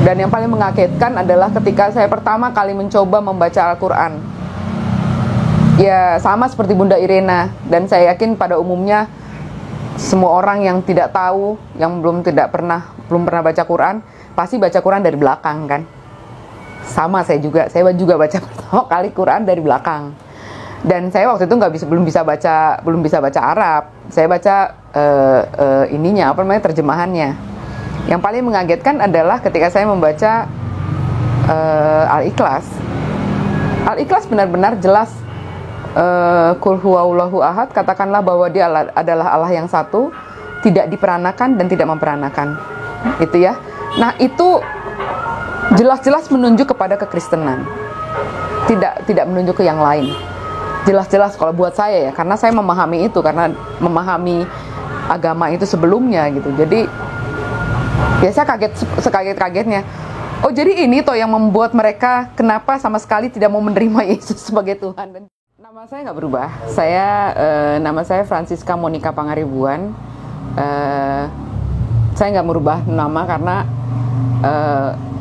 Dan yang paling mengagetkan adalah ketika saya pertama kali mencoba membaca Al-Quran. Ya sama seperti Bunda Irena, dan saya yakin pada umumnya semua orang yang tidak tahu, yang belum pernah baca Quran, pasti baca Quran dari belakang kan. Sama saya juga baca pertama kali Quran dari belakang. Dan saya waktu itu belum bisa baca Arab. Saya baca terjemahannya. Yang paling mengagetkan adalah ketika saya membaca Al-Ikhlas. Al-Ikhlas benar-benar jelas. Qul huwallahu ahad, katakanlah bahwa dia adalah Allah yang satu, tidak diperanakan dan tidak memperanakan. Itu ya. Nah, itu jelas-jelas menunjuk kepada kekristenan. Tidak menunjuk ke yang lain. Jelas-jelas kalau buat saya ya, karena saya memahami itu, karena memahami agama itu sebelumnya gitu. Jadi ya saya sekaget-kagetnya. Oh, jadi ini toh yang membuat mereka kenapa sama sekali tidak mau menerima Yesus sebagai Tuhan. Dan nama saya nggak berubah. Nama saya Francisca Monica Pangaribuan. Saya nggak merubah nama karena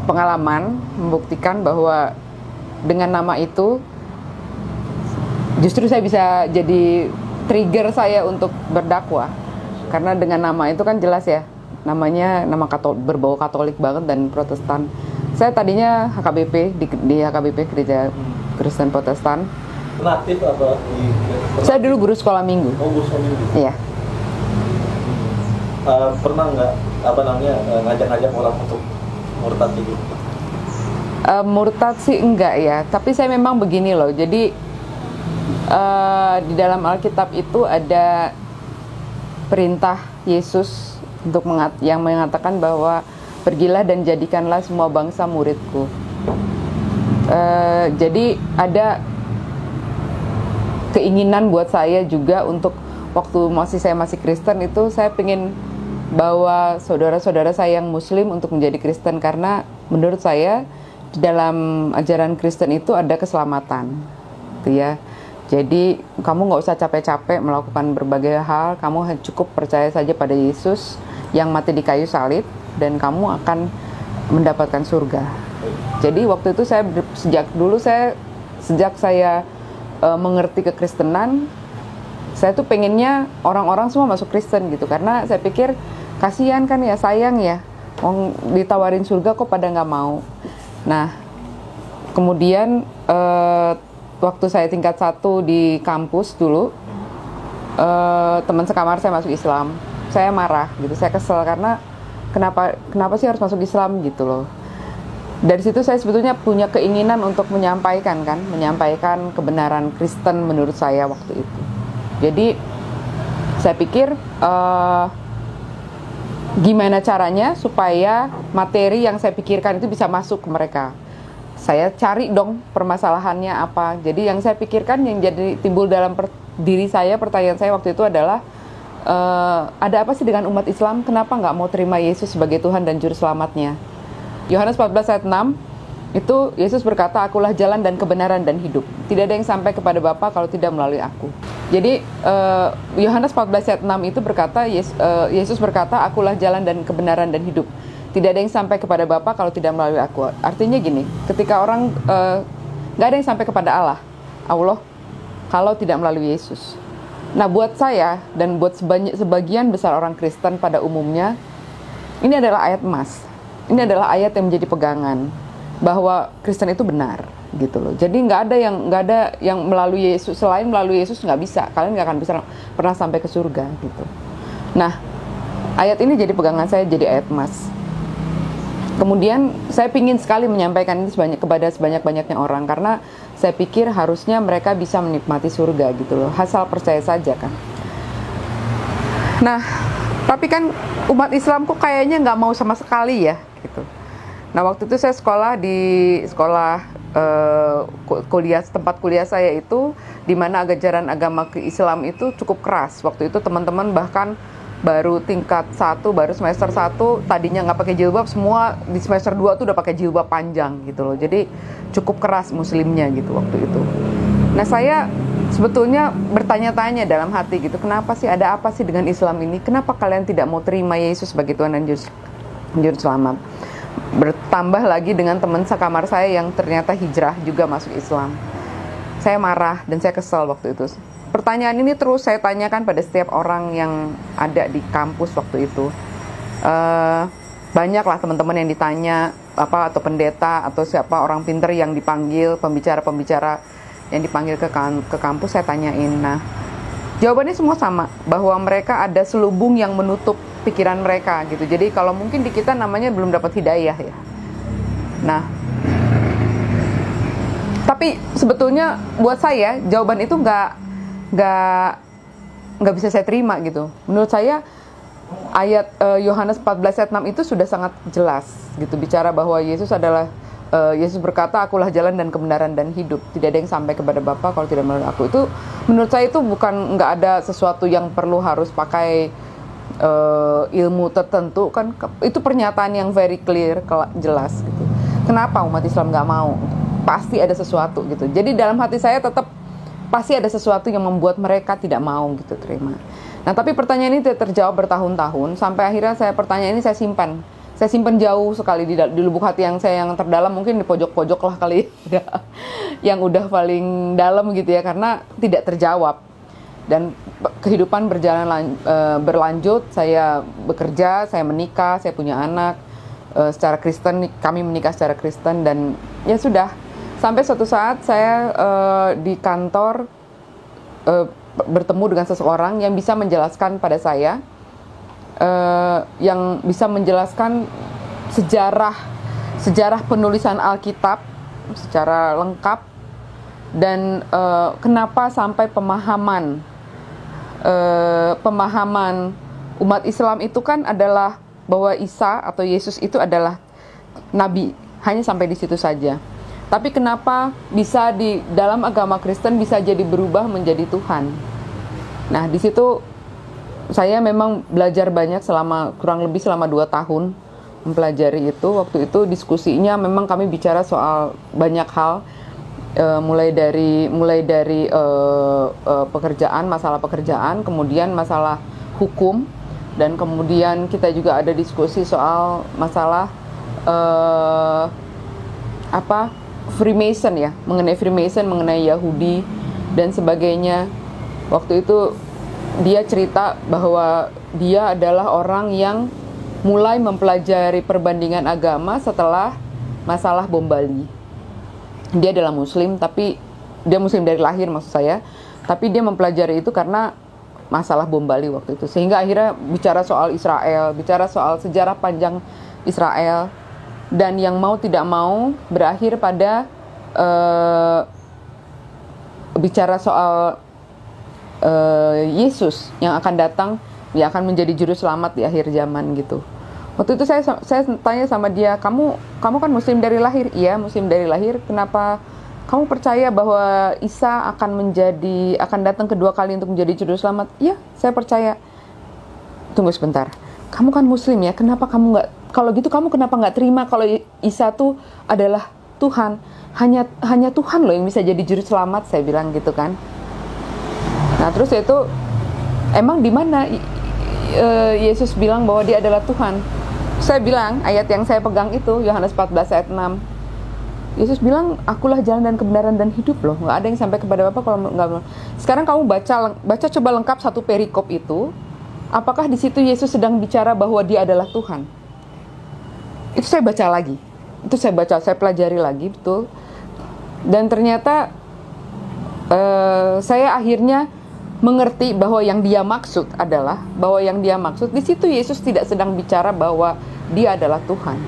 pengalaman membuktikan bahwa dengan nama itu justru saya bisa jadi trigger saya untuk berdakwah. Karena dengan nama itu kan jelas ya, namanya nama berbau Katolik banget dan Protestan. Saya tadinya HKBP di HKBP Gereja Kristen Protestan. Aktif apa di? Saya dulu guru sekolah minggu. Oh, guru sekolah minggu. Iya. Pernah nggak ngajak-ngajak orang untuk murtad gitu? Murtad sih enggak ya, tapi saya memang begini loh. Jadi di dalam Alkitab itu ada perintah Yesus untuk yang mengatakan bahwa pergilah dan jadikanlah semua bangsa muridku. Jadi ada keinginan buat saya juga untuk waktu saya masih Kristen itu saya pengen bawa saudara-saudara saya yang Muslim untuk menjadi Kristen, karena menurut saya di dalam ajaran Kristen itu ada keselamatan, gitu ya. Jadi kamu nggak usah capek-capek melakukan berbagai hal, kamu cukup percaya saja pada Yesus yang mati di kayu salib dan kamu akan mendapatkan surga. Jadi waktu itu sejak saya mengerti kekristenan, saya tuh pengennya orang-orang semua masuk Kristen gitu, karena saya pikir kasihan kan ya, sayang ya, ditawarin surga kok pada nggak mau. Nah, kemudian waktu saya tingkat 1 di kampus dulu, teman sekamar saya masuk Islam, saya marah gitu, saya kesel karena kenapa sih harus masuk Islam gitu loh. Dari situ saya sebetulnya punya keinginan untuk menyampaikan kebenaran Kristen menurut saya waktu itu. Jadi saya pikir gimana caranya supaya materi yang saya pikirkan itu bisa masuk ke mereka. Saya cari dong permasalahannya apa. Jadi yang saya pikirkan, yang jadi timbul dalam pertanyaan saya waktu itu adalah ada apa sih dengan umat Islam? Kenapa nggak mau terima Yesus sebagai Tuhan dan Juru Selamatnya? Yohanes 14 ayat 6 itu Yesus berkata, akulah jalan dan kebenaran dan hidup. Tidak ada yang sampai kepada Bapa kalau tidak melalui aku. Jadi Yohanes 14 ayat 6 itu berkata, Yesus berkata, akulah jalan dan kebenaran dan hidup. Tidak ada yang sampai kepada Bapa kalau tidak melalui aku. Artinya gini, ketika orang nggak ada yang sampai kepada Allah kalau tidak melalui Yesus. Nah, buat saya dan buat sebagian besar orang Kristen pada umumnya, ini adalah ayat emas. Ini adalah ayat yang menjadi pegangan bahwa Kristen itu benar, gitu loh. Jadi nggak ada yang melalui Yesus, selain melalui Yesus nggak bisa. Kalian nggak akan bisa pernah sampai ke surga, gitu. Nah, ayat ini jadi pegangan saya, jadi ayat emas. Kemudian saya ingin sekali menyampaikan ini kepada sebanyak-banyaknya orang, karena saya pikir harusnya mereka bisa menikmati surga, gitu loh. Asal percaya saja kan. Nah, tapi kan umat Islam kok kayaknya nggak mau sama sekali ya, gitu. Nah, waktu itu saya sekolah di tempat kuliah saya itu, di mana ajaran agama Islam itu cukup keras. Waktu itu teman-teman bahkan baru tingkat 1, baru semester 1, tadinya nggak pakai jilbab, semua di semester 2 tuh udah pakai jilbab panjang gitu loh. Jadi cukup keras muslimnya gitu waktu itu. Nah, saya sebetulnya bertanya-tanya dalam hati gitu, kenapa sih, ada apa sih dengan Islam ini? Kenapa kalian tidak mau terima Yesus sebagai Tuhan dan Juru Selamat? Bertambah lagi dengan teman sekamar saya yang ternyata hijrah juga masuk Islam. Saya marah dan saya kesal waktu itu. Pertanyaan ini terus saya tanyakan pada setiap orang yang ada di kampus waktu itu. Banyaklah teman-teman yang ditanya, atau pendeta atau siapa orang pinter yang dipanggil, pembicara-pembicara yang dipanggil ke kampus, saya tanyain. Nah, jawabannya semua sama, bahwa mereka ada selubung yang menutup pikiran mereka gitu. Jadi kalau mungkin di kita namanya belum dapat hidayah ya. Nah, tapi sebetulnya buat saya jawaban itu nggak bisa saya terima gitu. Menurut saya ayat Yohanes 14 ayat 6 itu sudah sangat jelas gitu, bicara bahwa Yesus berkata, akulah jalan dan kebenaran dan hidup, tidak ada yang sampai kepada Bapa kalau tidak melalui aku. Itu menurut saya itu nggak ada sesuatu yang perlu harus pakai ilmu tertentu kan. Itu pernyataan yang very clear, jelas gitu. Kenapa umat Islam nggak mau? Pasti ada sesuatu gitu. Jadi dalam hati saya tetap pasti ada sesuatu yang membuat mereka tidak mau gitu terima. Nah, tapi pertanyaan ini tidak terjawab bertahun-tahun, sampai akhirnya pertanyaan ini saya simpan. Saya simpan jauh sekali di lubuk hati saya yang terdalam, mungkin di pojok-pojok lah kali yang udah paling dalam gitu ya, karena tidak terjawab. Dan kehidupan berlanjut, saya bekerja, saya menikah, saya punya anak secara Kristen, kami menikah secara Kristen, dan ya sudah. Sampai suatu saat saya di kantor bertemu dengan seseorang yang bisa menjelaskan pada saya, yang bisa menjelaskan sejarah penulisan Alkitab secara lengkap, dan kenapa sampai pemahaman umat Islam itu kan adalah bahwa Isa atau Yesus itu adalah nabi, hanya sampai di situ saja. Tapi kenapa bisa di dalam agama Kristen bisa jadi berubah menjadi Tuhan? Nah, di situ saya memang belajar banyak kurang lebih selama 2 tahun mempelajari itu. Waktu itu diskusinya memang kami bicara soal banyak hal, mulai dari pekerjaan, masalah pekerjaan, kemudian masalah hukum, dan kemudian kita juga ada diskusi soal masalah Freemason ya, mengenai Freemason, mengenai Yahudi dan sebagainya. Waktu itu dia cerita bahwa dia adalah orang yang mulai mempelajari perbandingan agama setelah masalah bom Bali. Dia adalah Muslim, tapi dia Muslim dari lahir maksud saya, tapi dia mempelajari itu karena masalah bom Bali waktu itu. Sehingga akhirnya bicara soal Israel, bicara soal sejarah panjang Israel, dan yang mau tidak mau berakhir pada bicara soal Yesus yang akan datang, yang akan menjadi juru selamat di akhir zaman gitu. Waktu itu saya tanya sama dia, kamu kan Muslim dari lahir? Iya, Muslim dari lahir. Kenapa kamu percaya bahwa Isa akan datang kedua kali untuk menjadi juru selamat? Iya, saya percaya. Tunggu sebentar, kamu kan Muslim ya, kenapa kamu nggak, kalau gitu kamu kenapa nggak terima kalau Isa tuh adalah Tuhan? Hanya Tuhan loh yang bisa jadi juru selamat, saya bilang gitu kan. Nah, terus itu emang di mana Yesus bilang bahwa dia adalah Tuhan? Saya bilang ayat yang saya pegang itu Yohanes 14 ayat 6. Yesus bilang, akulah jalan dan kebenaran dan hidup loh. Nggak ada yang sampai kepada Bapa kalau nggak. Sekarang kamu baca coba lengkap satu perikop itu. Apakah di situ Yesus sedang bicara bahwa dia adalah Tuhan? Itu saya baca lagi. Saya pelajari lagi betul. Dan ternyata saya akhirnya mengerti bahwa yang dia maksud di situ Yesus tidak sedang bicara bahwa dia adalah Tuhan.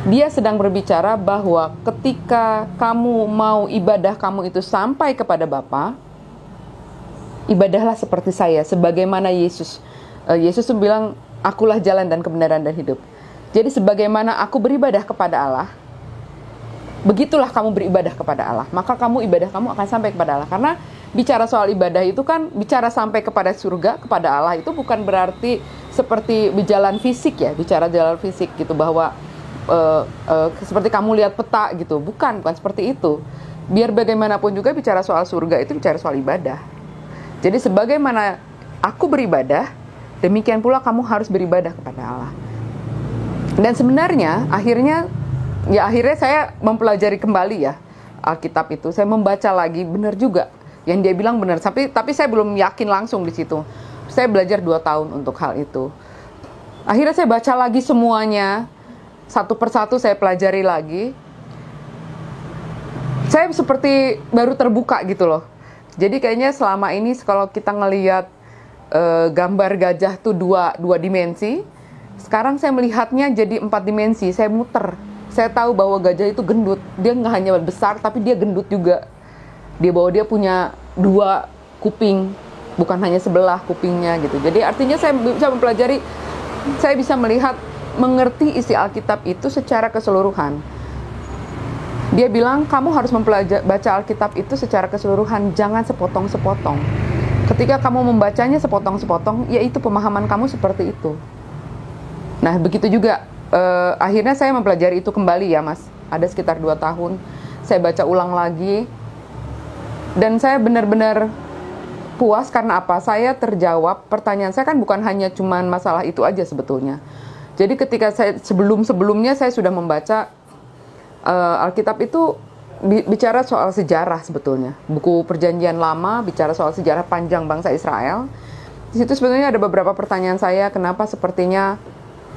Dia sedang berbicara bahwa ketika kamu mau ibadah kamu itu sampai kepada Bapa, ibadahlah seperti saya, sebagaimana Yesus. Yesus itu bilang, akulah jalan dan kebenaran dan hidup. Jadi sebagaimana aku beribadah kepada Allah, begitulah kamu beribadah kepada Allah. Maka ibadah kamu akan sampai kepada Allah. Karena bicara soal ibadah itu kan bicara sampai kepada surga, kepada Allah, itu bukan berarti seperti berjalan fisik ya, bicara jalan fisik gitu, bahwa seperti kamu lihat peta gitu, bukan seperti itu. Biar bagaimanapun juga bicara soal surga itu bicara soal ibadah. Jadi sebagaimana aku beribadah, demikian pula kamu harus beribadah kepada Allah. Dan sebenarnya akhirnya ya akhirnya saya mempelajari kembali ya Alkitab itu. Saya membaca lagi, benar juga yang dia bilang benar. Tapi saya belum yakin langsung di situ. Saya belajar 2 tahun untuk hal itu. Akhirnya saya baca lagi semuanya, satu persatu saya pelajari lagi. Saya seperti baru terbuka gitu loh. Jadi kayaknya selama ini kalau kita ngelihat gambar gajah tuh dua dimensi, sekarang saya melihatnya jadi 4 dimensi. Saya muter. Saya tahu bahwa gajah itu gendut. Dia nggak hanya besar, tapi dia gendut juga. Dia punya 2 kuping, bukan hanya sebelah kupingnya gitu. Jadi artinya saya bisa mempelajari, saya bisa melihat, mengerti isi Alkitab itu secara keseluruhan. Dia bilang kamu harus baca Alkitab itu secara keseluruhan, jangan sepotong-sepotong. Ketika kamu membacanya sepotong-sepotong, yaitu pemahaman kamu seperti itu. Nah begitu juga akhirnya saya mempelajari itu kembali ya Mas. Ada sekitar 2 tahun. Saya baca ulang lagi. Dan saya benar-benar puas karena apa? Saya terjawab, pertanyaan saya kan bukan hanya cuman masalah itu aja sebetulnya. Jadi ketika saya sebelum-sebelumnya saya sudah membaca Alkitab itu bicara soal sejarah sebetulnya. Buku Perjanjian Lama bicara soal sejarah panjang bangsa Israel. Di situ sebetulnya ada beberapa pertanyaan saya, kenapa sepertinya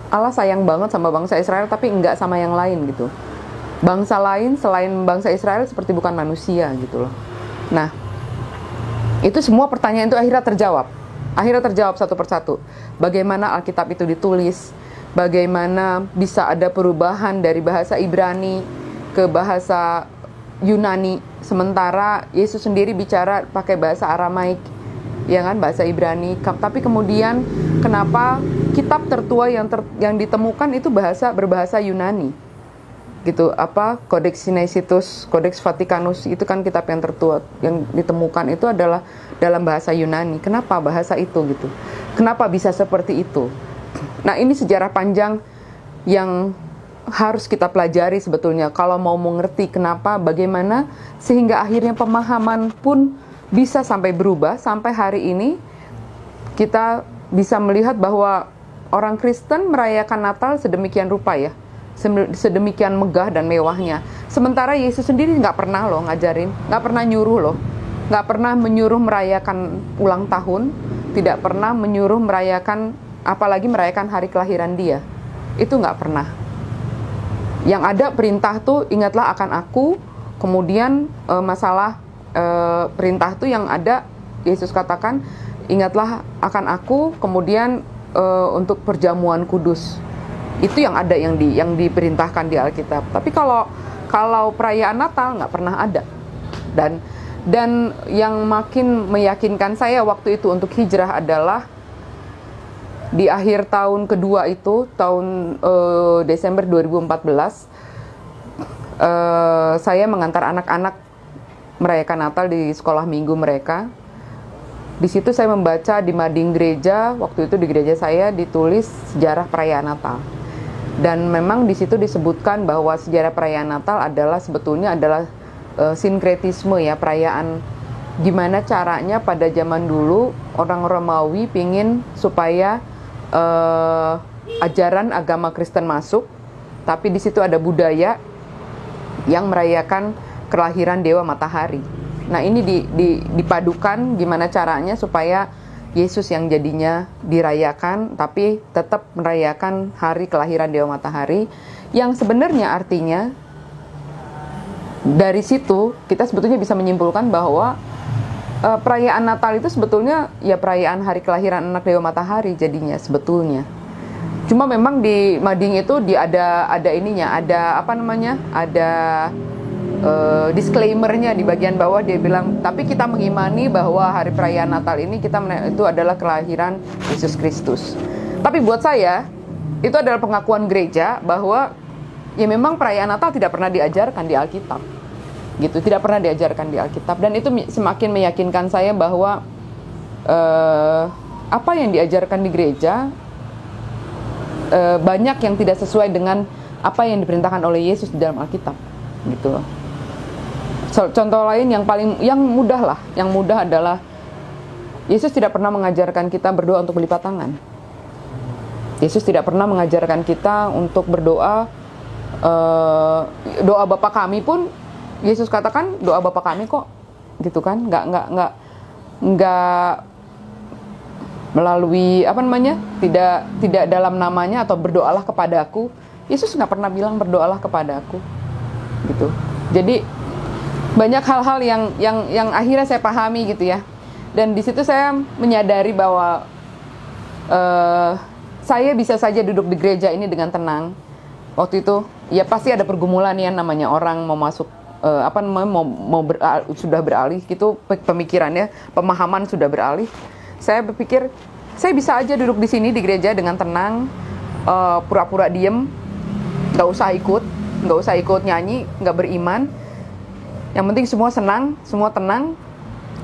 Allah sayang banget sama bangsa Israel tapi enggak sama yang lain gitu. Bangsa lain selain bangsa Israel seperti bukan manusia gitu loh. Nah, itu semua pertanyaan itu akhirnya terjawab. Akhirnya terjawab satu persatu. Bagaimana Alkitab itu ditulis, bagaimana bisa ada perubahan dari bahasa Ibrani ke bahasa Yunani, sementara Yesus sendiri bicara pakai bahasa Aramaik, ya kan, bahasa Ibrani. Tapi kemudian kenapa kitab tertua yang ditemukan itu berbahasa Yunani? Gitu, Codex Sinaiticus, Codex Vaticanus itu kan kitab yang tertua yang ditemukan itu adalah dalam bahasa Yunani. Kenapa bahasa itu gitu? Kenapa bisa seperti itu? Nah, ini sejarah panjang yang harus kita pelajari sebetulnya kalau mau mengerti kenapa, bagaimana sehingga akhirnya pemahaman pun bisa sampai berubah. Sampai hari ini kita bisa melihat bahwa orang Kristen merayakan Natal sedemikian rupa ya, sedemikian megah dan mewahnya. Sementara Yesus sendiri nggak pernah loh ngajarin, nggak pernah nyuruh loh, nggak pernah menyuruh merayakan ulang tahun, tidak pernah menyuruh merayakan, apalagi merayakan hari kelahiran dia. Itu nggak pernah. Yang ada perintah tuh ingatlah akan aku, kemudian masalah perintah tuh yang ada Yesus katakan ingatlah akan aku, kemudian untuk perjamuan kudus. Itu yang ada, yang diperintahkan di Alkitab. Tapi kalau perayaan Natal nggak pernah ada. Dan yang makin meyakinkan saya waktu itu untuk hijrah adalah di akhir tahun kedua itu, tahun Desember 2014, saya mengantar anak-anak merayakan Natal di sekolah minggu mereka. Di situ saya membaca di mading gereja, waktu itu di gereja saya ditulis sejarah perayaan Natal. Dan memang di situ disebutkan bahwa sejarah perayaan Natal sebetulnya adalah sinkretisme ya, perayaan gimana caranya pada zaman dulu orang Romawi pingin supaya ajaran agama Kristen masuk, tapi di situ ada budaya yang merayakan kelahiran Dewa Matahari. Nah ini dipadukan gimana caranya supaya Yesus yang jadinya dirayakan, tapi tetap merayakan hari kelahiran Dewa Matahari, yang sebenarnya artinya dari situ kita sebetulnya bisa menyimpulkan bahwa perayaan Natal itu sebetulnya ya perayaan hari kelahiran anak Dewa Matahari jadinya sebetulnya. Cuma memang di mading itu ada ininya, ada disclaimer-nya di bagian bawah, dia bilang tapi kita mengimani bahwa hari perayaan Natal ini itu adalah kelahiran Yesus Kristus. Tapi buat saya itu adalah pengakuan gereja bahwa ya memang perayaan Natal tidak pernah diajarkan di Alkitab. Gitu, tidak pernah diajarkan di Alkitab, dan itu semakin meyakinkan saya bahwa apa yang diajarkan di gereja banyak yang tidak sesuai dengan apa yang diperintahkan oleh Yesus di dalam Alkitab, gitu loh. Contoh lain yang mudah adalah Yesus tidak pernah mengajarkan kita berdoa untuk berlipat tangan. Yesus tidak pernah mengajarkan kita untuk berdoa doa Bapa kami pun Yesus katakan doa Bapa kami kok, gitu kan, nggak melalui apa namanya, tidak dalam namanya atau berdoalah kepadaku. Yesus nggak pernah bilang berdoalah kepadaku, gitu. Jadi banyak hal-hal yang akhirnya saya pahami gitu ya. Dan di situ saya menyadari bahwa saya bisa saja duduk di gereja ini dengan tenang. Waktu itu ya pasti ada pergumulan ya, namanya orang mau masuk sudah beralih gitu pemikirannya, pemahaman sudah beralih. Saya berpikir saya bisa aja duduk di sini di gereja dengan tenang, pura-pura diem, nggak usah ikut nyanyi, nggak beriman. Yang penting semua senang, semua tenang.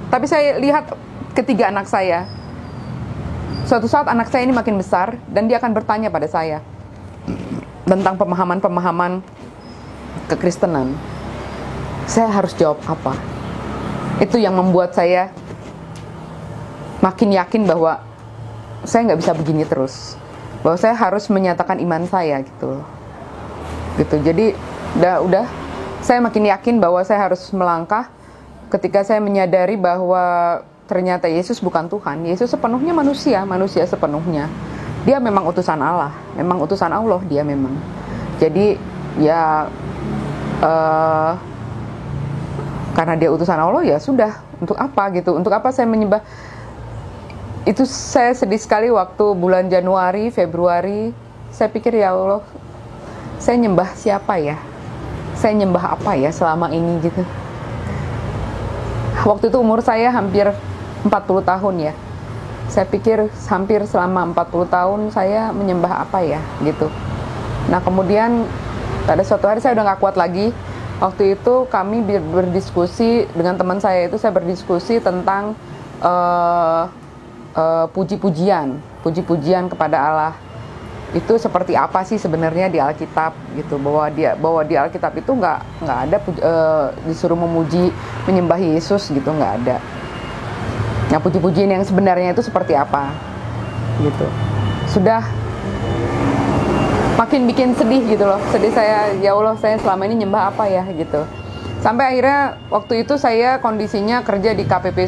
Tapi saya lihat ketiga anak saya. Suatu saat anak saya ini makin besar dan dia akan bertanya pada saya tentang pemahaman-pemahaman kekristenan. Saya harus jawab apa? Itu yang membuat saya makin yakin bahwa saya nggak bisa begini terus. Bahwa saya harus menyatakan iman saya gitu. Jadi udah saya makin yakin bahwa saya harus melangkah ketika saya menyadari bahwa ternyata Yesus bukan Tuhan. Yesus sepenuhnya manusia sepenuhnya. Dia memang utusan Allah, memang utusan Allah dia memang. Jadi ya karena dia utusan Allah ya sudah, untuk apa gitu? Untuk apa saya menyembah? Itu saya sedih sekali waktu bulan Januari, Februari. Saya pikir ya Allah, saya nyembah siapa ya? Saya nyembah apa ya selama ini gitu. Waktu itu umur saya hampir 40 tahun ya. Saya pikir hampir selama 40 tahun saya menyembah apa ya gitu. Nah kemudian pada suatu hari saya udah gak kuat lagi. Waktu itu kami berdiskusi dengan teman saya itu, saya berdiskusi tentang puji-pujian kepada Allah. Itu seperti apa sih sebenarnya di Alkitab gitu, bahwa di Alkitab itu nggak ada disuruh memuji menyembah Yesus gitu, nggak ada. Nah puji-pujian yang sebenarnya itu seperti apa gitu. Sudah makin bikin sedih gitu loh, sedih saya, ya Allah saya selama ini nyembah apa ya gitu. Sampai akhirnya waktu itu saya kondisinya kerja di KPP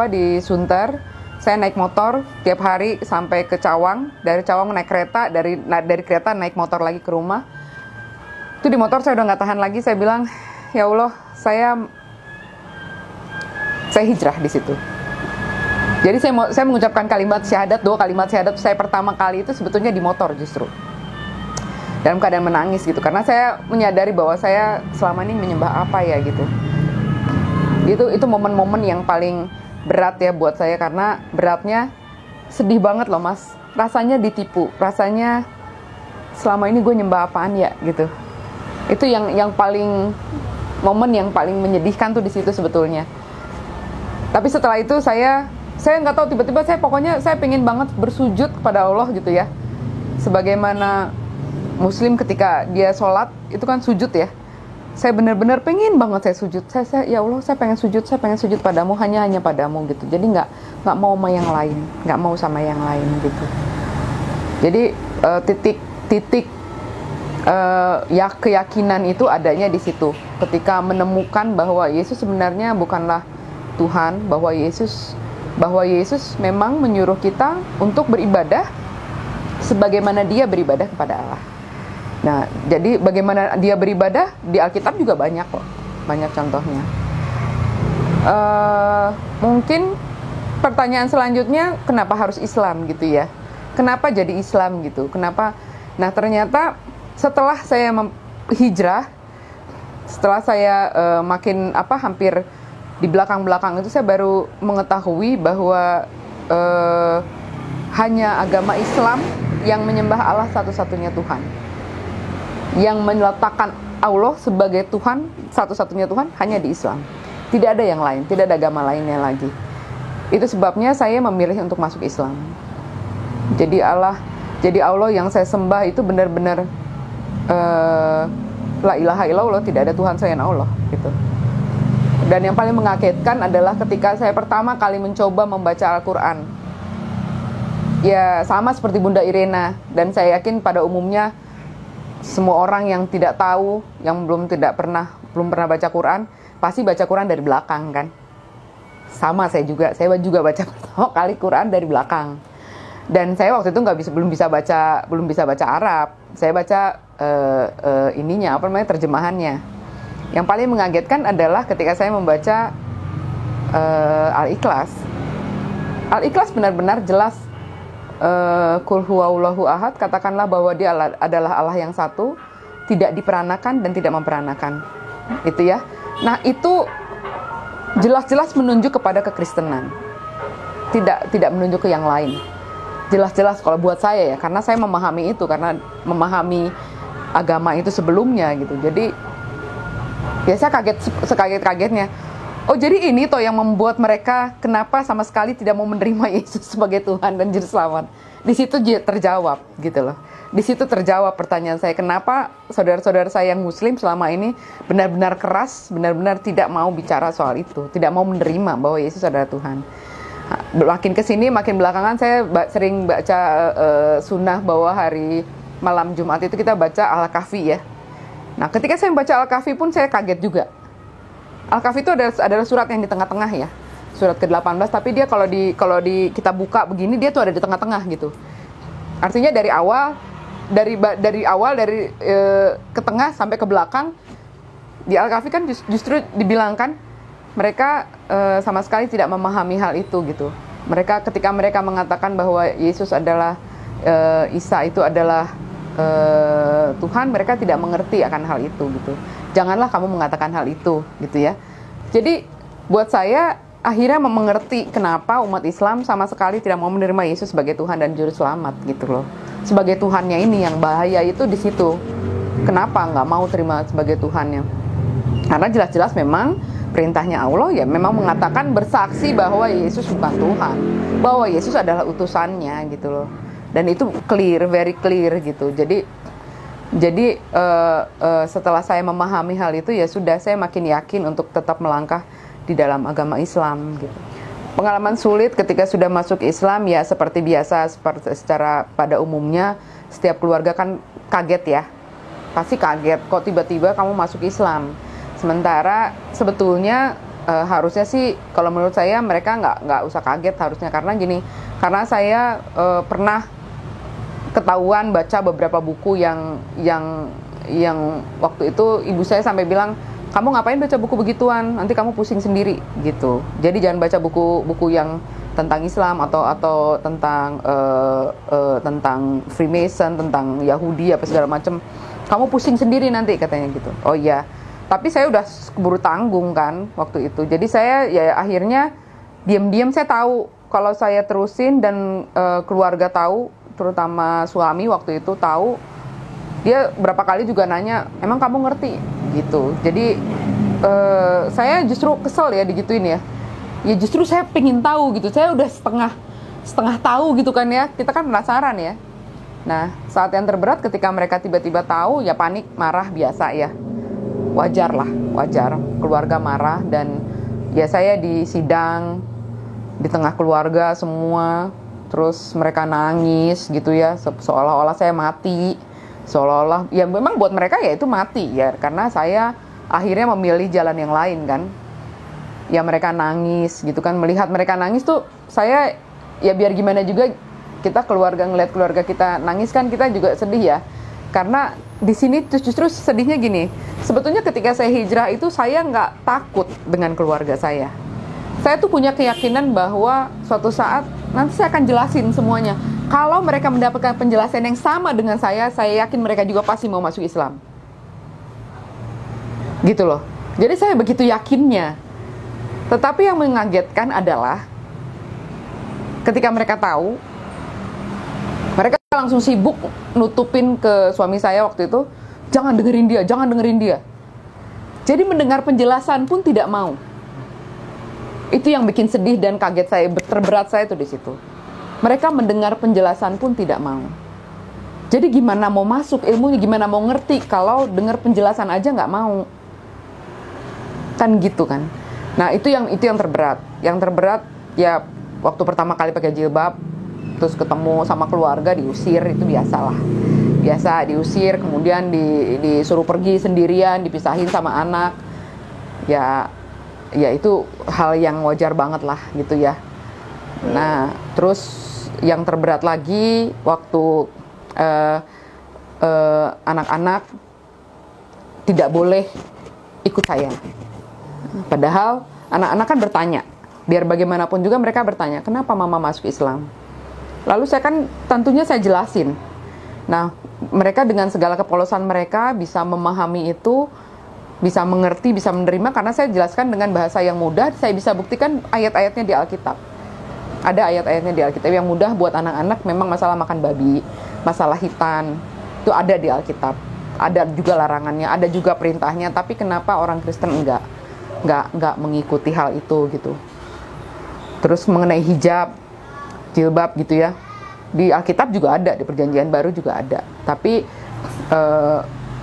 di Sunter. Saya naik motor tiap hari sampai ke Cawang, dari Cawang naik kereta, dari kereta naik motor lagi ke rumah. Itu di motor saya udah nggak tahan lagi, saya bilang, ya Allah, saya hijrah di situ. Jadi saya mengucapkan kalimat syahadat, 2 kalimat syahadat saya pertama kali itu sebetulnya di motor justru. Dalam keadaan menangis gitu, karena saya menyadari bahwa saya selama ini menyembah apa ya gitu. Itu momen-momen yang paling berat ya buat saya, karena beratnya sedih banget loh mas, rasanya ditipu, rasanya selama ini gue nyembah apaan ya gitu. Itu yang paling momen yang paling menyedihkan tuh di situ sebetulnya. Tapi setelah itu saya nggak tahu, tiba-tiba saya pengen banget bersujud kepada Allah gitu ya, sebagaimana Muslim ketika dia sholat itu kan sujud ya. Saya benar-benar pengen banget saya sujud. Saya ya Allah, saya pengen sujud padamu, hanya padamu gitu. Jadi nggak mau sama yang lain, nggak mau sama yang lain gitu. Jadi titik ya keyakinan itu adanya di situ. Ketika menemukan bahwa Yesus sebenarnya bukanlah Tuhan, bahwa Yesus memang menyuruh kita untuk beribadah sebagaimana Dia beribadah kepada Allah. Nah, jadi bagaimana Dia beribadah di Alkitab juga banyak kok, banyak contohnya. Mungkin pertanyaan selanjutnya, kenapa harus Islam gitu ya? Kenapa jadi Islam gitu? Kenapa? Nah, ternyata setelah saya hijrah, setelah saya hampir di belakang-belakang itu, saya baru mengetahui bahwa hanya agama Islam yang menyembah Allah satu-satunya Tuhan. Yang meletakkan Allah sebagai Tuhan, satu-satunya Tuhan hanya di Islam. Tidak ada yang lain, tidak ada agama lainnya lagi. Itu sebabnya saya memilih untuk masuk Islam. Jadi Allah yang saya sembah itu benar-benar la ilaha illallah, tidak ada Tuhan selain Allah gitu. Dan yang paling mengagetkan adalah ketika saya pertama kali mencoba membaca Al-Quran. Ya sama seperti Bunda Irena, dan saya yakin pada umumnya semua orang yang tidak tahu, yang belum pernah baca Quran, pasti baca Quran dari belakang kan. Sama saya juga baca pertama kali Quran dari belakang. Dan saya waktu itu belum bisa baca Arab. Saya baca terjemahannya. Yang paling mengagetkan adalah ketika saya membaca Al-Ikhlas. Al-Ikhlas benar-benar jelas, Qul huwallahu ahad, katakanlah bahwa dia adalah Allah yang satu, tidak diperanakan dan tidak memperanakan. Itu ya. Nah, itu jelas-jelas menunjuk kepada kekristenan. Tidak menunjuk ke yang lain. Jelas-jelas kalau buat saya ya, karena saya memahami itu, karena memahami agama itu sebelumnya gitu. Jadi ya saya sekaget-kagetnya. Oh, jadi ini toh yang membuat mereka kenapa sama sekali tidak mau menerima Yesus sebagai Tuhan dan Juru Selamat. Di situ terjawab gitu loh. Di situ terjawab pertanyaan saya, kenapa saudara-saudara saya yang Muslim selama ini benar-benar keras, benar-benar tidak mau bicara soal itu, tidak mau menerima bahwa Yesus adalah Tuhan. Makin kesini, makin belakangan saya sering baca sunnah bahwa hari malam Jumat itu kita baca Al-Kahfi ya. Nah, ketika saya membaca Al-Kahfi pun saya kaget juga. Al-Kahfi itu adalah surat yang di tengah-tengah ya, surat ke-18. Tapi dia kalau kita buka begini, dia tuh ada di tengah-tengah gitu. Artinya dari awal ke tengah sampai ke belakang. Di Al-Kahfi kan justru dibilangkan mereka sama sekali tidak memahami hal itu gitu. Ketika mereka mengatakan bahwa Yesus adalah Isa itu adalah Tuhan, mereka tidak mengerti akan hal itu gitu. Janganlah kamu mengatakan hal itu gitu ya. Jadi buat saya akhirnya mengerti kenapa umat Islam sama sekali tidak mau menerima Yesus sebagai Tuhan dan Juru Selamat gitu loh. Sebagai Tuhannya ini yang bahaya itu di situ. Kenapa nggak mau terima sebagai Tuhannya? Karena jelas-jelas memang perintahnya Allah ya memang mengatakan, bersaksi bahwa Yesus bukan Tuhan, bahwa Yesus adalah utusannya gitu loh. Dan itu clear, very clear gitu. Jadi setelah saya memahami hal itu ya sudah, saya makin yakin untuk tetap melangkah di dalam agama Islam gitu. Pengalaman sulit ketika sudah masuk Islam ya seperti biasa, secara pada umumnya setiap keluarga kan kaget ya. Pasti kaget kok tiba-tiba kamu masuk Islam. Sementara sebetulnya harusnya sih kalau menurut saya mereka nggak usah kaget harusnya, karena saya pernah ketahuan baca beberapa buku yang waktu itu ibu saya sampai bilang, kamu ngapain baca buku begituan, nanti kamu pusing sendiri gitu. Jadi jangan baca buku-buku yang tentang Islam atau tentang Freemason, tentang Yahudi apa segala macam, kamu pusing sendiri nanti katanya gitu. Oh iya, tapi saya udah keburu tanggung kan waktu itu. Jadi saya ya akhirnya diam-diam saya tahu kalau saya terusin dan keluarga tahu, terutama suami waktu itu tahu, dia berapa kali juga nanya, emang kamu ngerti gitu. Jadi saya justru kesel ya digituin ya. Ya justru saya pengen tahu gitu. Saya udah setengah tahu gitu kan ya. Kita kan penasaran ya. Nah, saat yang terberat ketika mereka tiba-tiba tahu, ya panik, marah biasa ya. Wajar lah, wajar. Keluarga marah dan ya saya di sidang di tengah keluarga semua. Terus mereka nangis gitu ya, seolah-olah saya mati. Seolah-olah, ya memang buat mereka ya itu mati ya. Karena saya akhirnya memilih jalan yang lain kan. Ya mereka nangis gitu kan. Melihat mereka nangis tuh saya, ya biar gimana juga kita ngelihat keluarga kita nangis kan kita juga sedih ya. Karena di sini justru sedihnya gini. Sebetulnya ketika saya hijrah itu saya nggak takut dengan keluarga saya. Saya tuh punya keyakinan bahwa suatu saat nanti saya akan jelasin semuanya. Kalau mereka mendapatkan penjelasan yang sama dengan saya yakin mereka juga pasti mau masuk Islam. Gitu loh. Jadi saya begitu yakinnya. Tetapi yang mengagetkan adalah ketika mereka tahu, mereka langsung sibuk nutupin ke suami saya waktu itu, jangan dengerin dia, jangan dengerin dia. Jadi mendengar penjelasan pun tidak mau. Itu yang bikin sedih dan kaget saya, terberat saya itu di situ. Mereka mendengar penjelasan pun tidak mau. Jadi gimana mau masuk ilmunya, gimana mau ngerti kalau dengar penjelasan aja nggak mau. Kan gitu kan. Nah itu yang terberat. Yang terberat ya waktu pertama kali pakai jilbab, terus ketemu sama keluarga diusir, itu biasalah. biasa diusir, kemudian disuruh pergi sendirian, dipisahin sama anak. Ya itu hal yang wajar banget lah gitu ya. Nah, terus yang terberat lagi waktu anak-anak tidak boleh ikut saya. Padahal anak-anak kan bertanya, biar bagaimanapun juga mereka bertanya, kenapa mama masuk Islam? Lalu saya kan tentunya saya jelasin. Nah, mereka dengan segala kepolosan mereka bisa memahami itu, bisa mengerti, bisa menerima, karena saya jelaskan dengan bahasa yang mudah. Saya bisa buktikan ayat-ayatnya di Alkitab. Ada ayat-ayatnya di Alkitab yang mudah buat anak-anak. Memang masalah makan babi, masalah hitan, itu ada di Alkitab. Ada juga larangannya, ada juga perintahnya. Tapi kenapa orang Kristen enggak mengikuti hal itu gitu. Terus mengenai hijab, jilbab gitu ya, di Alkitab juga ada, di Perjanjian Baru juga ada. Tapi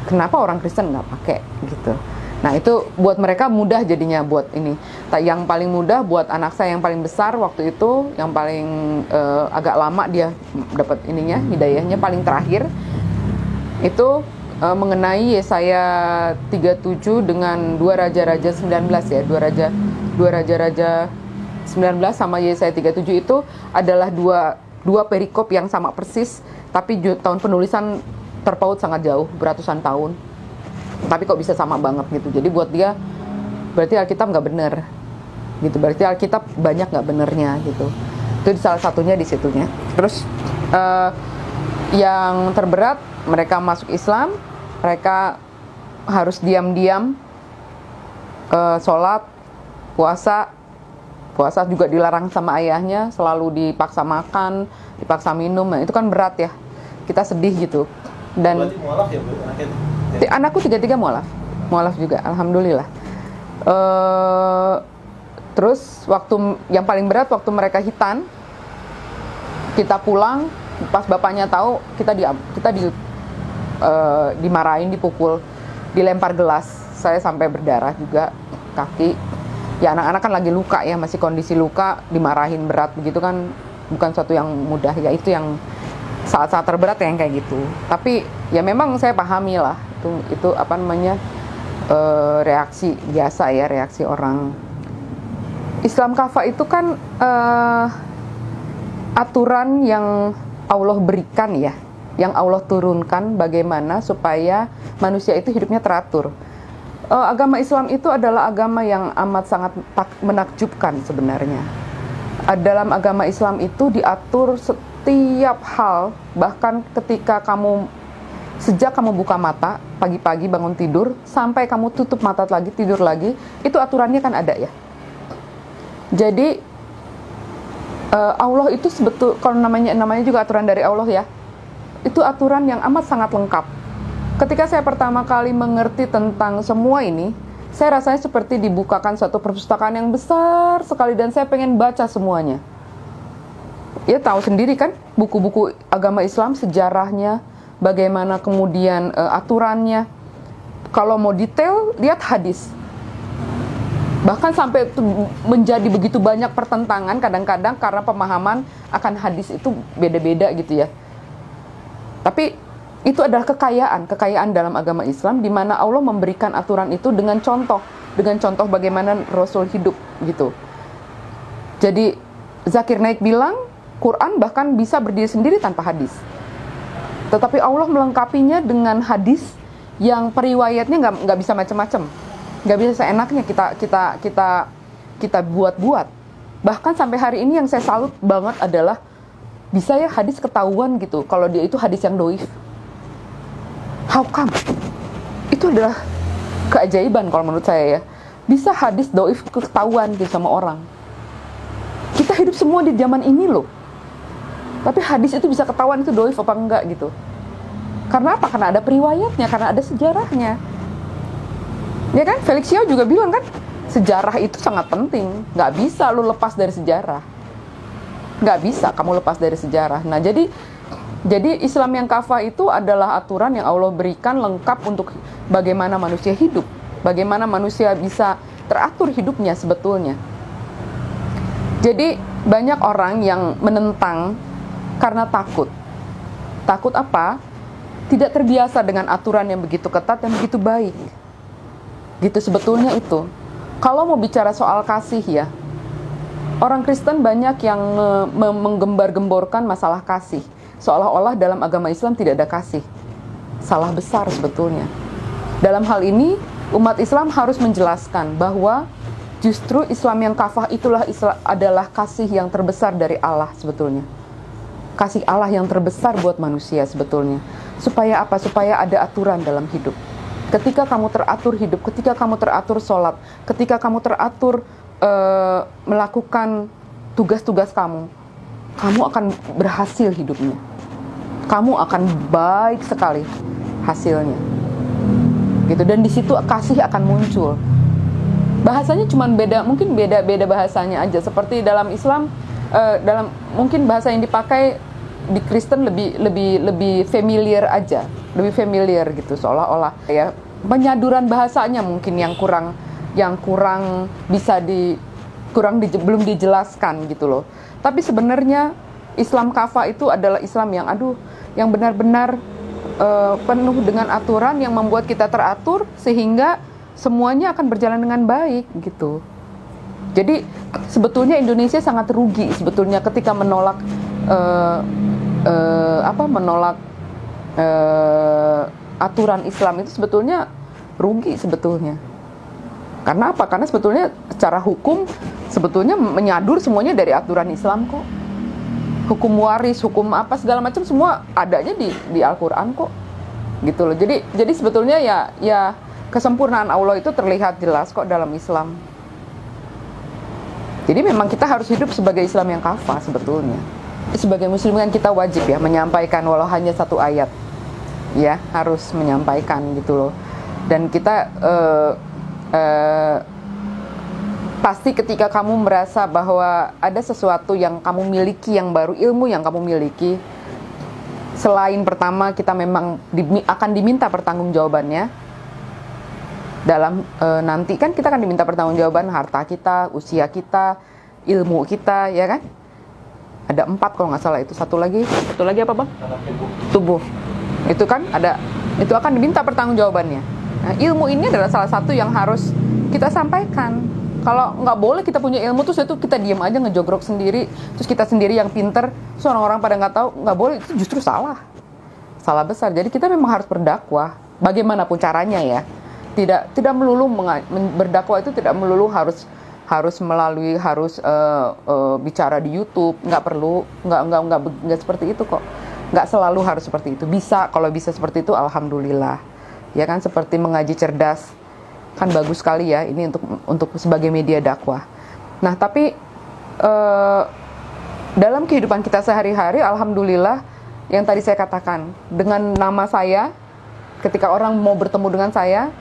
kenapa orang Kristen nggak pakai gitu? Nah, itu buat mereka mudah jadinya buat ini. Yang paling mudah buat anak saya yang paling besar waktu itu, yang paling agak lama dia dapat ininya, hidayahnya paling terakhir itu mengenai Yesaya 37 dengan 2 Raja-Raja 19 ya, 2 Raja-Raja 19 sama Yesaya 37 itu adalah dua perikop yang sama persis, tapi tahun penulisan terpaut sangat jauh, beratusan tahun. Tapi kok bisa sama banget gitu. Jadi buat dia berarti Alkitab nggak bener gitu. Berarti Alkitab banyak nggak benernya gitu. Itu salah satunya di situnya. Terus yang terberat, mereka masuk Islam, mereka harus diam-diam sholat, puasa juga dilarang sama ayahnya, selalu dipaksa makan, dipaksa minum. Nah, itu kan berat ya, kita sedih gitu. Dan berarti mualaf ya Bu anaknya? Anakku 3 mualaf juga, alhamdulillah. Terus waktu yang paling berat waktu mereka hitan, kita pulang, pas bapaknya tahu kita dimarahin, dipukul, dilempar gelas. Saya sampai berdarah juga kaki. Ya anak-anak kan lagi luka ya, masih kondisi luka, dimarahin berat begitu kan bukan suatu yang mudah ya. Itu yang saat-saat terberat yang kayak gitu. Tapi ya memang saya pahami lah itu apa namanya, reaksi biasa ya, reaksi orang Islam kafah itu kan aturan yang Allah berikan ya, yang Allah turunkan bagaimana supaya manusia itu hidupnya teratur. Agama Islam itu adalah agama yang amat sangat menakjubkan sebenarnya. Dalam agama Islam itu diatur setiap hal, bahkan ketika sejak kamu buka mata, pagi-pagi bangun tidur, sampai kamu tutup mata lagi, tidur lagi, itu aturannya kan ada ya. Jadi Allah itu kalau namanya juga aturan dari Allah ya, itu aturan yang amat sangat lengkap. Ketika saya pertama kali mengerti tentang semua ini, saya rasanya seperti dibukakan suatu perpustakaan yang besar sekali dan saya pengen baca semuanya. Ya tahu sendiri kan, buku-buku agama Islam, sejarahnya, bagaimana kemudian aturannya. Kalau mau detail, lihat hadis. Bahkan sampai menjadi begitu banyak pertentangan kadang-kadang karena pemahaman akan hadis itu beda-beda gitu ya. Tapi itu adalah kekayaan dalam agama Islam, di mana Allah memberikan aturan itu dengan contoh bagaimana Rasul hidup gitu. Jadi Zakir Naik bilang, Quran bahkan bisa berdiri sendiri tanpa hadis. Tetapi Allah melengkapinya dengan hadis yang periwayatnya nggak bisa macam-macam, nggak bisa seenaknya kita buat-buat. Bahkan sampai hari ini yang saya salut banget adalah bisa ya hadis ketahuan gitu kalau dia itu hadis yang doif. How come? Itu adalah keajaiban kalau menurut saya ya. Bisa hadis doif ketahuan gitu sama orang. Kita hidup semua di zaman ini loh. Tapi hadis itu bisa ketahuan itu doif apa enggak gitu. Karena apa? Karena ada periwayatnya, karena ada sejarahnya. Ya kan? Felix Yao juga bilang kan, sejarah itu sangat penting. Nggak bisa lu lepas dari sejarah. Nggak bisa kamu lepas dari sejarah. Nah, jadi Islam yang kafah itu adalah aturan yang Allah berikan lengkap untuk bagaimana manusia hidup. Bagaimana manusia bisa teratur hidupnya sebetulnya. Jadi banyak orang yang menentang karena takut. Takut apa? tidak terbiasa dengan aturan yang begitu ketat dan begitu baik. Gitu sebetulnya itu. Kalau mau bicara soal kasih ya, orang Kristen banyak yang menggembar-gemborkan masalah kasih. Seolah-olah dalam agama Islam tidak ada kasih. Salah besar sebetulnya. Dalam hal ini, umat Islam harus menjelaskan bahwa justru Islam yang kafah adalah kasih yang terbesar dari Allah sebetulnya. Kasih Allah yang terbesar buat manusia sebetulnya. Supaya apa? Supaya ada aturan dalam hidup. Ketika kamu teratur hidup, ketika kamu teratur sholat, ketika kamu teratur melakukan tugas-tugas kamu akan berhasil hidupnya. Kamu akan baik sekali hasilnya. Gitu, dan di situ kasih akan muncul. Bahasanya cuma beda, mungkin beda bahasanya aja. Seperti dalam Islam, dalam mungkin bahasa yang dipakai di Kristen lebih familiar aja, lebih familiar gitu, seolah-olah ya penyaduran bahasanya mungkin yang kurang bisa belum dijelaskan gitu loh. Tapi sebenarnya Islam kafah itu adalah Islam yang benar-benar penuh dengan aturan yang membuat kita teratur sehingga semuanya akan berjalan dengan baik gitu. Jadi sebetulnya Indonesia sangat rugi sebetulnya ketika menolak aturan Islam itu sebetulnya rugi sebetulnya. Karena apa? Karena sebetulnya secara hukum sebetulnya menyadur semuanya dari aturan Islam kok. Hukum waris, hukum apa segala macam semua adanya di Al-Qur'an kok. Gitu loh. Jadi sebetulnya ya kesempurnaan Allah itu terlihat jelas kok dalam Islam. Jadi memang kita harus hidup sebagai Islam yang kafah sebetulnya. Sebagai muslim kan kita wajib ya menyampaikan walau hanya satu ayat. Ya, harus menyampaikan gitu loh. Dan kita pasti ketika kamu merasa bahwa ada sesuatu yang kamu miliki yang baru, ilmu yang kamu miliki, selain pertama kita memang akan diminta pertanggungjawabannya dalam nanti kan kita akan diminta pertanggungjawaban harta kita, usia kita, ilmu kita, ya kan? Ada 4 kalau nggak salah itu. Satu lagi apa bang? Tubuh. Itu kan itu akan diminta pertanggungjawabannya. Nah, ilmu ini adalah salah satu yang harus kita sampaikan. Kalau nggak boleh kita punya ilmu terus itu kita diam aja ngejogrok sendiri, terus kita sendiri yang pinter, terus orang-orang pada nggak tahu, nggak boleh, itu justru salah besar. Jadi kita memang harus berdakwah, bagaimanapun caranya ya. Tidak melulu berdakwah itu tidak melulu harus melalui bicara di YouTube, nggak perlu, nggak seperti itu kok, nggak selalu harus seperti itu. Bisa, kalau bisa seperti itu, alhamdulillah, ya kan, seperti mengaji cerdas. Kan bagus sekali ya ini untuk sebagai media dakwah. Nah tapi dalam kehidupan kita sehari-hari, alhamdulillah yang tadi saya katakan, dengan nama saya, ketika orang mau bertemu dengan saya,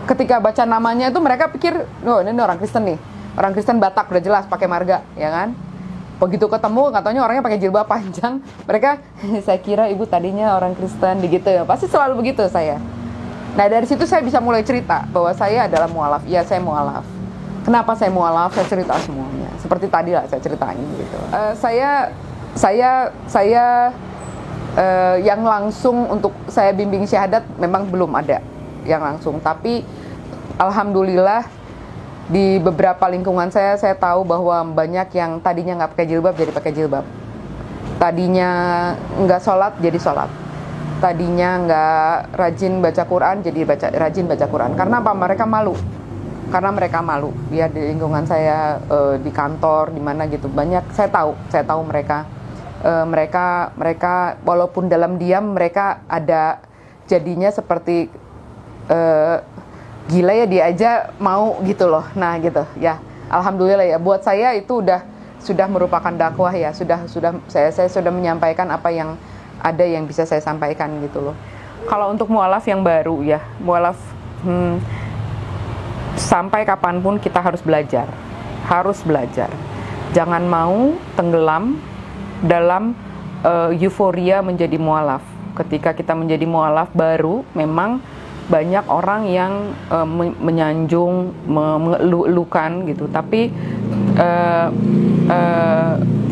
ketika baca namanya itu mereka pikir, oh ini orang Kristen nih, orang Kristen Batak udah jelas pakai marga, ya kan? Begitu ketemu, katanya orangnya pakai jilbab panjang, mereka, saya kira ibu tadinya orang Kristen, begitu ya, pasti selalu begitu saya. Nah dari situ saya bisa mulai cerita bahwa saya adalah mualaf. Ya saya mualaf. Kenapa saya mualaf? Saya cerita semuanya. Seperti tadi lah saya ceritain gitu. Saya yang langsung untuk saya bimbing syahadat memang belum ada yang langsung. Tapi alhamdulillah di beberapa lingkungan saya tahu bahwa banyak yang tadinya nggak pakai jilbab jadi pakai jilbab. Tadinya nggak sholat jadi sholat. Tadinya nggak rajin baca Quran jadi rajin baca Quran. Karena apa? Mereka malu. Karena mereka malu. Ya di lingkungan saya, di kantor, di mana gitu, banyak saya tahu mereka walaupun dalam diam mereka ada jadinya seperti gila ya, dia aja mau gitu loh. Nah gitu ya, alhamdulillah ya, buat saya itu sudah merupakan dakwah ya, saya sudah menyampaikan apa yang ada yang bisa saya sampaikan gitu loh. Kalau untuk mualaf yang baru ya, mualaf sampai kapanpun kita harus belajar. Jangan mau tenggelam dalam euforia menjadi mualaf. Ketika kita menjadi mualaf baru, memang banyak orang yang menyanjung, mengeluh-elukan gitu. Tapi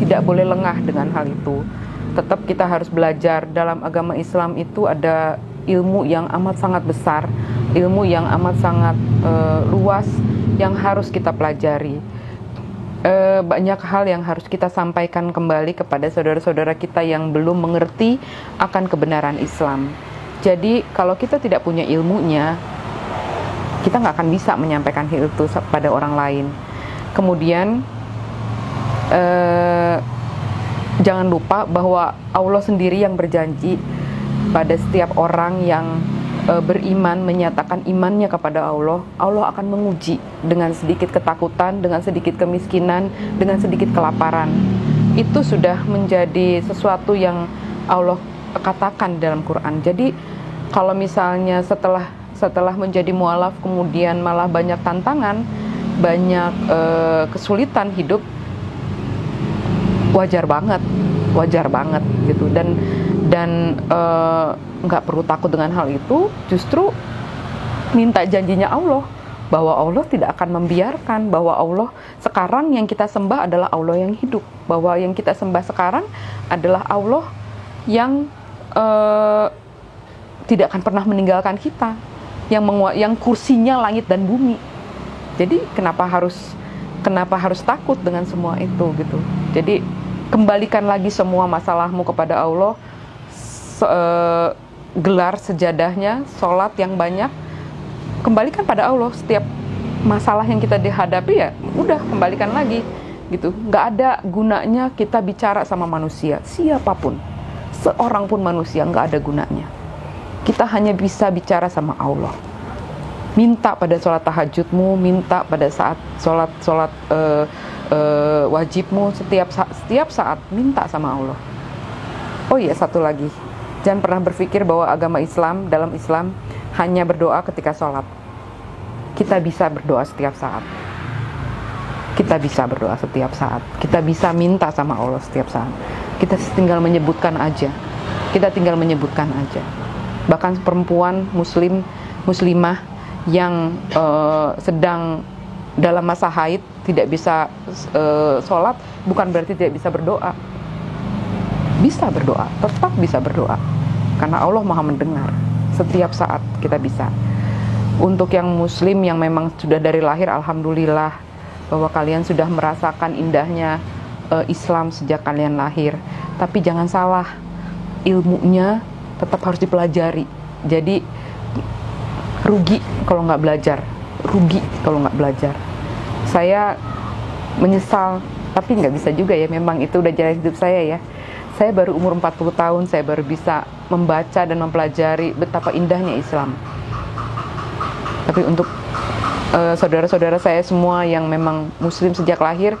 tidak boleh lengah dengan hal itu. tetap kita harus belajar. Dalam agama Islam itu ada ilmu yang amat sangat besar, ilmu yang amat sangat luas yang harus kita pelajari. Banyak hal yang harus kita sampaikan kembali kepada saudara-saudara kita yang belum mengerti akan kebenaran Islam. Jadi kalau kita tidak punya ilmunya, kita nggak akan bisa menyampaikan hal itu pada orang lain. Kemudian jangan lupa bahwa Allah sendiri yang berjanji pada setiap orang yang beriman, menyatakan imannya kepada Allah, Allah akan menguji dengan sedikit ketakutan, dengan sedikit kemiskinan, dengan sedikit kelaparan. Itu sudah menjadi sesuatu yang Allah katakan dalam Quran. Jadi kalau misalnya setelah menjadi mualaf kemudian malah banyak tantangan, banyak kesulitan hidup, wajar banget gitu. Dan nggak perlu takut dengan hal itu, justru minta janjinya Allah bahwa Allah tidak akan membiarkan, bahwa Allah sekarang yang kita sembah adalah Allah yang hidup, bahwa yang kita sembah sekarang adalah Allah yang tidak akan pernah meninggalkan kita, yang kursinya langit dan bumi. Jadi kenapa harus takut dengan semua itu gitu. Jadi kembalikan lagi semua masalahmu kepada Allah. Gelar sejadahnya, sholat yang banyak, kembalikan pada Allah. Setiap masalah yang kita dihadapi ya udah kembalikan lagi gitu. Nggak ada gunanya kita bicara sama manusia, siapapun, seorang pun manusia, nggak ada gunanya. Kita hanya bisa bicara sama Allah. Minta pada sholat tahajudmu, minta pada saat sholat wajibmu, setiap saat minta sama Allah. Oh iya, satu lagi, jangan pernah berpikir bahwa agama Islam, dalam Islam hanya berdoa ketika sholat. Kita bisa berdoa setiap saat. Kita bisa berdoa setiap saat. Kita bisa minta sama Allah setiap saat. Kita tinggal menyebutkan aja. Bahkan perempuan muslimah yang sedang dalam masa haid tidak bisa sholat, bukan berarti tidak bisa berdoa. Bisa berdoa, tetap bisa berdoa, karena Allah Maha mendengar. Setiap saat kita bisa. Untuk yang muslim yang memang sudah dari lahir, alhamdulillah bahwa kalian sudah merasakan indahnya Islam sejak kalian lahir. Tapi jangan salah, ilmunya tetap harus dipelajari. Jadi rugi kalau nggak belajar. Saya menyesal, tapi nggak bisa juga ya, memang itu udah jalan hidup saya ya. Saya baru umur 40 tahun, saya baru bisa membaca dan mempelajari betapa indahnya Islam. Tapi untuk saudara-saudara saya semua yang memang muslim sejak lahir,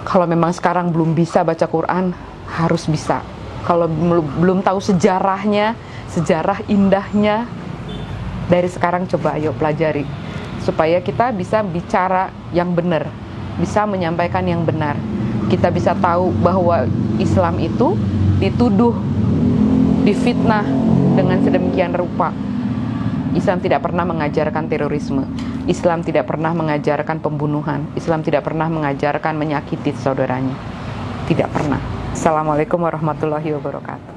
kalau memang sekarang belum bisa baca Quran, harus bisa. Kalau belum tahu sejarahnya, sejarah indahnya, dari sekarang coba ayo pelajari. Supaya kita bisa bicara yang benar, bisa menyampaikan yang benar. Kita bisa tahu bahwa Islam itu dituduh, difitnah dengan sedemikian rupa. Islam tidak pernah mengajarkan terorisme. Islam tidak pernah mengajarkan pembunuhan. Islam tidak pernah mengajarkan menyakiti saudaranya. Tidak pernah. Assalamualaikum warahmatullahi wabarakatuh.